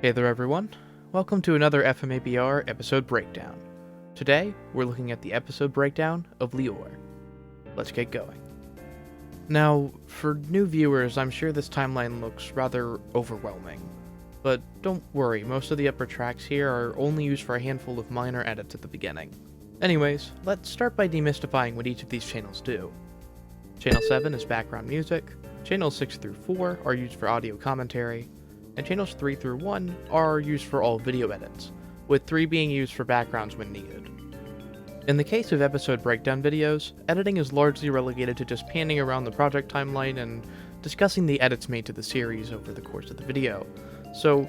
Hey there everyone, welcome to another FMA BR episode breakdown. Today, we're looking at the episode breakdown of Lior. Let's get going. Now, for new viewers, I'm sure this timeline looks rather overwhelming. But don't worry, most of the upper tracks here are only used for a handful of minor edits at the beginning. Anyways, let's start by demystifying what each of these channels do. Channel 7 is background music, channels 6 through 4 are used for audio commentary, and channels 3 through 1 are used for all video edits, with 3 being used for backgrounds when needed. In the case of episode breakdown videos, editing is largely relegated to just panning around the project timeline and discussing the edits made to the series over the course of the video. So,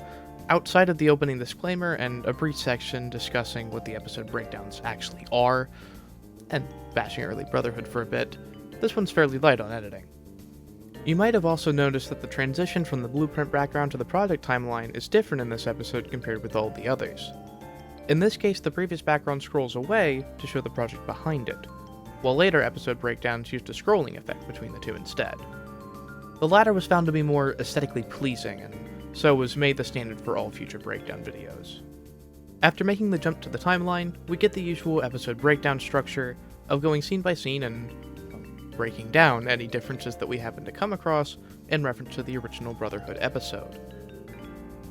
outside of the opening disclaimer and a brief section discussing what the episode breakdowns actually are, and bashing early Brotherhood for a bit, this one's fairly light on editing. You might have also noticed that the transition from the blueprint background to the project timeline is different in this episode compared with all the others. In this case, the previous background scrolls away to show the project behind it, while later episode breakdowns used a scrolling effect between the two instead. The latter was found to be more aesthetically pleasing, and so was made the standard for all future breakdown videos. After making the jump to the timeline, we get the usual episode breakdown structure of going scene by scene and breaking down any differences that we happen to come across in reference to the original Brotherhood episode.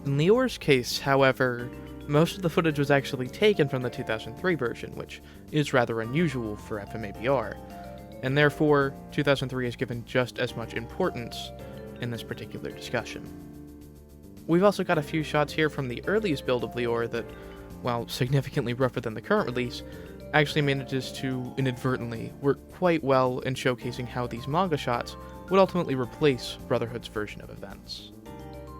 In Lior's case, however, most of the footage was actually taken from the 2003 version, which is rather unusual for FMABR, and therefore 2003 is given just as much importance in this particular discussion. We've also got a few shots here from the earliest build of Lior that, while significantly rougher than the current release, actually manages to inadvertently work quite well in showcasing how these manga shots would ultimately replace Brotherhood's version of events.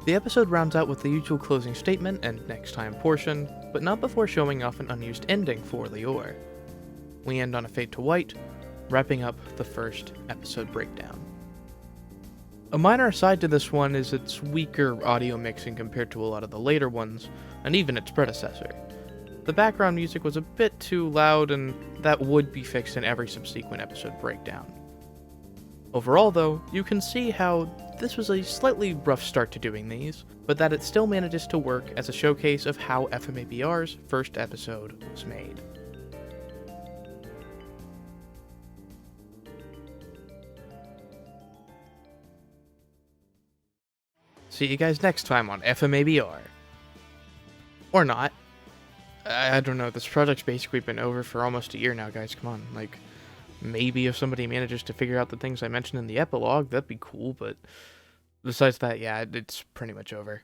The episode rounds out with the usual closing statement and next time portion, but not before showing off an unused ending for Lior. We end on a fade to white, wrapping up the first episode breakdown. A minor aside to this one is its weaker audio mixing compared to a lot of the later ones, and even its predecessor. The background music was a bit too loud, and that would be fixed in every subsequent episode breakdown. Overall though, you can see how this was a slightly rough start to doing these, but that it still manages to work as a showcase of how FMABR's first episode was made. See you guys next time on FMABR. Or not. I don't know, this project's basically been over for almost a year now, guys, come on, like, maybe if somebody manages to figure out the things I mentioned in the epilogue, that'd be cool, but besides that, yeah, it's pretty much over.